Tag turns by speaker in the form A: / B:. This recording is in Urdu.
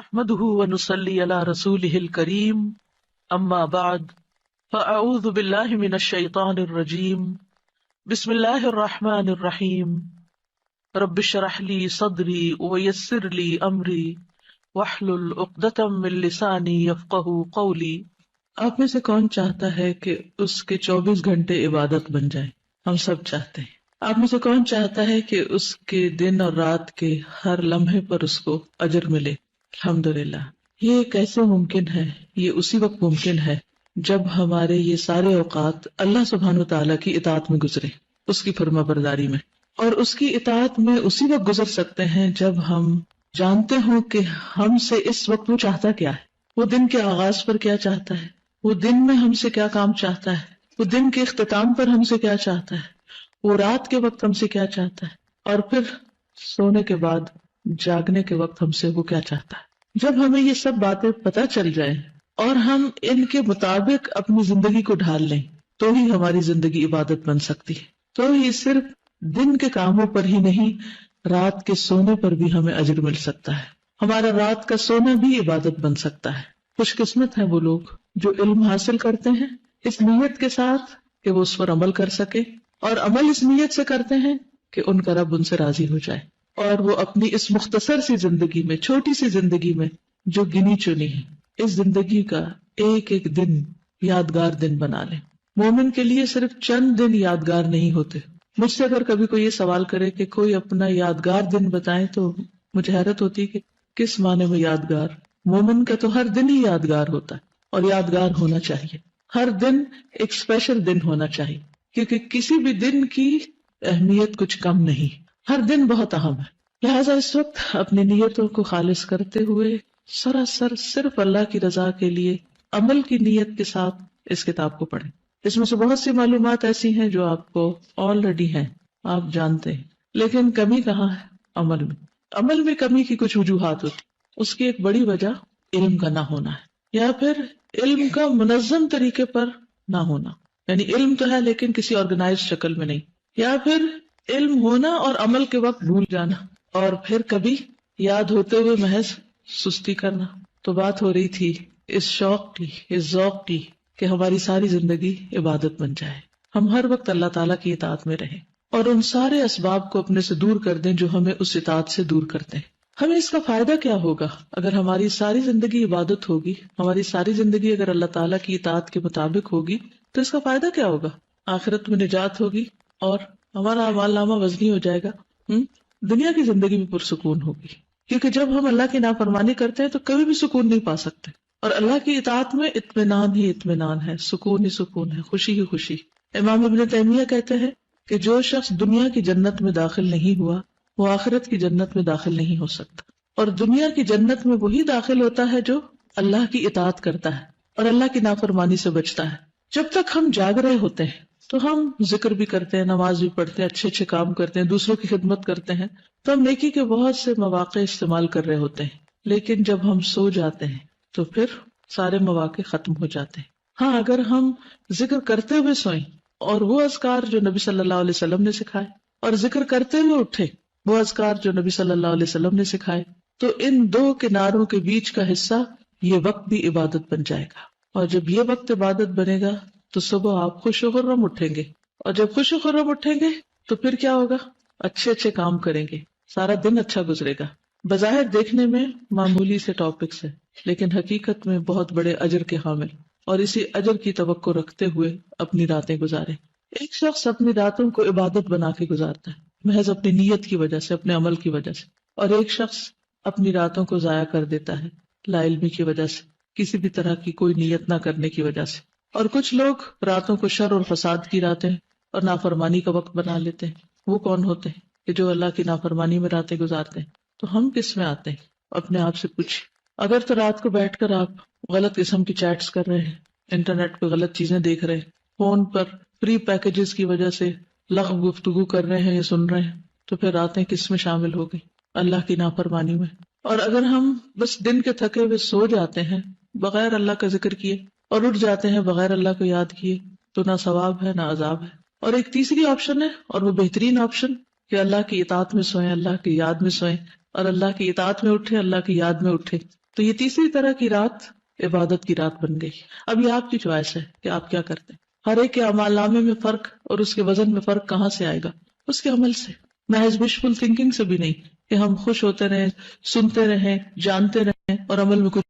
A: نحمده ونصلي على رسوله الكريم اما بعد فاعوذ بالله من الشيطان الرجيم بسم الله الرحمن الرحيم رب اشرح لي صدري ويسر لي امري واحلل عقدة من لساني يفقهوا قولي۔ آپ میں سے کون چاہتا ہے کہ اس کے 24 گھنٹے عبادت بن جائیں؟ ہم سب چاہتے ہیں۔ آپ میں سے کون چاہتا ہے کہ اس کے دن اور رات کے ہر لمحے پر اس کو اجر ملے؟ الحمدللہ۔ یہ کیسے ممکن ہے؟ یہ اسی وقت ممکن ہے جب ہمارے یہ سارے اوقات اللہ سبحانہ وتعالیٰ کی اطاعت میں گزرے، اس کی فرما برداری میں، اور اس کی اطاعت میں اسی وقت گزر سکتے ہیں جب ہم جانتے ہوں کہ ہم سے اس وقت وہ چاہتا کیا ہے، وہ دن کے آغاز پر کیا چاہتا ہے، وہ دن میں ہم سے کیا کام چاہتا ہے، وہ دن کے اختتام پر ہم سے کیا چاہتا ہے، وہ رات کے وقت ہم سے کیا چاہتا ہے، اور پھر سونے کے بعد جاگنے کے وقت ہم سے وہ کیا چاہتا ہے۔ جب ہمیں یہ سب باتیں پتہ چل جائیں اور ہم ان کے مطابق اپنی زندگی کو ڈھال لیں تو ہی ہماری زندگی عبادت بن سکتی ہے۔ تو ہی صرف دن کے کاموں پر ہی نہیں، رات کے سونے پر بھی ہمیں اجر مل سکتا ہے۔ ہمارا رات کا سونا بھی عبادت بن سکتا ہے۔ خوش قسمت ہیں وہ لوگ جو علم حاصل کرتے ہیں اس نیت کے ساتھ کہ وہ اس پر عمل کر سکے، اور عمل اس نیت سے کرتے ہیں کہ ان کا رب ان سے راضی ہو جائے، اور وہ اپنی اس مختصر سی زندگی میں، چھوٹی سی زندگی میں جو گنی چنی ہے، اس زندگی کا ایک ایک دن یادگار دن بنا لیں۔ مومن کے لیے صرف چند دن یادگار نہیں ہوتے۔ مجھ سے اگر کبھی کوئی یہ سوال کرے کہ کوئی اپنا یادگار دن بتائیں تو مجھے حیرت ہوتی ہے کہ کس معنی میں یادگار؟ مومن کا تو ہر دن ہی یادگار ہوتا ہے، اور یادگار ہونا چاہیے۔ ہر دن ایک اسپیشل دن ہونا چاہیے، کیونکہ کسی بھی دن کی اہمیت کچھ کم نہیں، ہر دن بہت اہم ہے۔ لہٰذا اس وقت اپنی نیتوں کو خالص کرتے ہوئے سراسر صرف اللہ کی رضا کے لیے عمل کی نیت کے ساتھ اس کتاب کو پڑھیں۔ اس میں سے بہت سی معلومات ایسی ہیں جو آپ کو آلریڈی ہیں، آپ جانتے ہیں، لیکن کمی کہاں ہے؟ عمل میں۔ عمل میں کمی کی کچھ وجوہات ہوتی، اس کی ایک بڑی وجہ علم کا نہ ہونا ہے، یا پھر علم کا منظم طریقے پر نہ ہونا، یعنی علم تو ہے لیکن کسی آرگنائز شکل میں نہیں، یا پھر علم ہونا اور عمل کے وقت بھول جانا، اور پھر کبھی یاد ہوتے ہوئے محض سستی کرنا۔ تو بات ہو رہی تھی اس شوق کی، اس ذوق کی کہ ہماری ساری زندگی عبادت بن جائے، ہم ہر وقت اللہ تعالیٰ کی اطاعت میں رہیں اور ان سارے اسباب کو اپنے سے دور کر دیں جو ہمیں اس اطاعت سے دور کرتے ہیں۔ ہمیں اس کا فائدہ کیا ہوگا اگر ہماری ساری زندگی عبادت ہوگی، ہماری ساری زندگی اگر اللہ تعالیٰ کی اطاعت کے مطابق ہوگی تو اس کا فائدہ کیا ہوگا؟ آخرت میں نجات ہوگی اور ہمارا اعمال نامہ وزنی ہو جائے گا، دنیا کی زندگی بھی پرسکون ہوگی، کیونکہ جب ہم اللہ کی نافرمانی کرتے ہیں تو کبھی بھی سکون نہیں پا سکتے، اور اللہ کی اطاعت میں اطمینان ہی اطمینان ہے، سکون ہی سکون ہے، خوشی ہی خوشی۔ امام ابن تیمیہ کہتے ہیں کہ جو شخص دنیا کی جنت میں داخل نہیں ہوا وہ آخرت کی جنت میں داخل نہیں ہو سکتا، اور دنیا کی جنت میں وہی داخل ہوتا ہے جو اللہ کی اطاعت کرتا ہے اور اللہ کی نافرمانی سے بچتا ہے۔ جب تک ہم جاگ رہے ہوتے ہیں تو ہم ذکر بھی کرتے ہیں، نماز بھی پڑھتے ہیں، اچھے اچھے کام کرتے ہیں، دوسروں کی خدمت کرتے ہیں، تو ہم نیکی کے بہت سے مواقع استعمال کر رہے ہوتے ہیں، لیکن جب ہم سو جاتے ہیں تو پھر سارے مواقع ختم ہو جاتے ہیں۔ ہاں، اگر ہم ذکر کرتے ہوئے سوئیں اور وہ اذکار جو نبی صلی اللہ علیہ وسلم نے سکھائے، اور ذکر کرتے ہوئے اٹھے وہ اذکار جو نبی صلی اللہ علیہ وسلم نے سکھائے، تو ان دو کناروں کے بیچ کا حصہ یہ وقت بھی عبادت بن جائے گا، اور جب یہ وقت عبادت بنے گا تو صبح آپ خوش و خرم اٹھیں گے، اور جب خوش و خرم اٹھیں گے تو پھر کیا ہوگا؟ اچھے اچھے کام کریں گے، سارا دن اچھا گزرے گا۔ بظاہر دیکھنے میں معمولی سے ٹاپکس ہیں لیکن حقیقت میں بہت بڑے اجر کے حامل، اور اسی اجر کی توقع رکھتے ہوئے اپنی راتیں گزاریں۔ ایک شخص اپنی راتوں کو عبادت بنا کے گزارتا ہے محض اپنی نیت کی وجہ سے، اپنے عمل کی وجہ سے، اور ایک شخص اپنی راتوں کو ضائع کر دیتا ہے لا علمی کی وجہ سے، کسی بھی طرح کی کوئی نیت نہ کرنے کی وجہ سے۔ اور کچھ لوگ راتوں کو شر اور فساد کی راتیں اور نافرمانی کا وقت بنا لیتے ہیں۔ وہ کون ہوتے ہیں کہ جو اللہ کی نافرمانی میں راتیں گزارتے ہیں؟ تو ہم کس میں آتے ہیں؟ اپنے آپ سے پوچھیں۔ اگر تو رات کو بیٹھ کر آپ غلط قسم کی چیٹس کر رہے ہیں، انٹرنیٹ پہ غلط چیزیں دیکھ رہے ہیں، فون پر فری پیکجز کی وجہ سے لغو گفتگو کر رہے ہیں یا سن رہے ہیں، تو پھر راتیں کس میں شامل ہو گئی؟ اللہ کی نافرمانی میں۔ اور اگر ہم بس دن کے تھکے ہوئے سو جاتے ہیں بغیر اللہ کا ذکر کیے اور اٹھ جاتے ہیں بغیر اللہ کو یاد کیے، تو نہ ثواب ہے نہ عذاب ہے۔ اور ایک تیسری آپشن ہے، اور وہ بہترین آپشن، کہ اللہ کی اطاعت میں سوئیں، اللہ کی یاد میں سوئیں، اور اللہ کی اطاعت میں اٹھے، اللہ کی یاد میں اٹھے۔ تو یہ تیسری طرح کی رات عبادت کی رات بن گئی. اب یہ آپ کی چوائس ہے کہ آپ کیا کرتے ہیں. ہر ایک کے اعمال نامے میں فرق اور اس کے وزن میں فرق کہاں سے آئے گا؟ اس کے عمل سے. محض وشفل تھنکنگ سے بھی نہیں کہ ہم خوش ہوتے رہیں، سنتے رہیں، جانتے رہیں اور عمل میں کچھ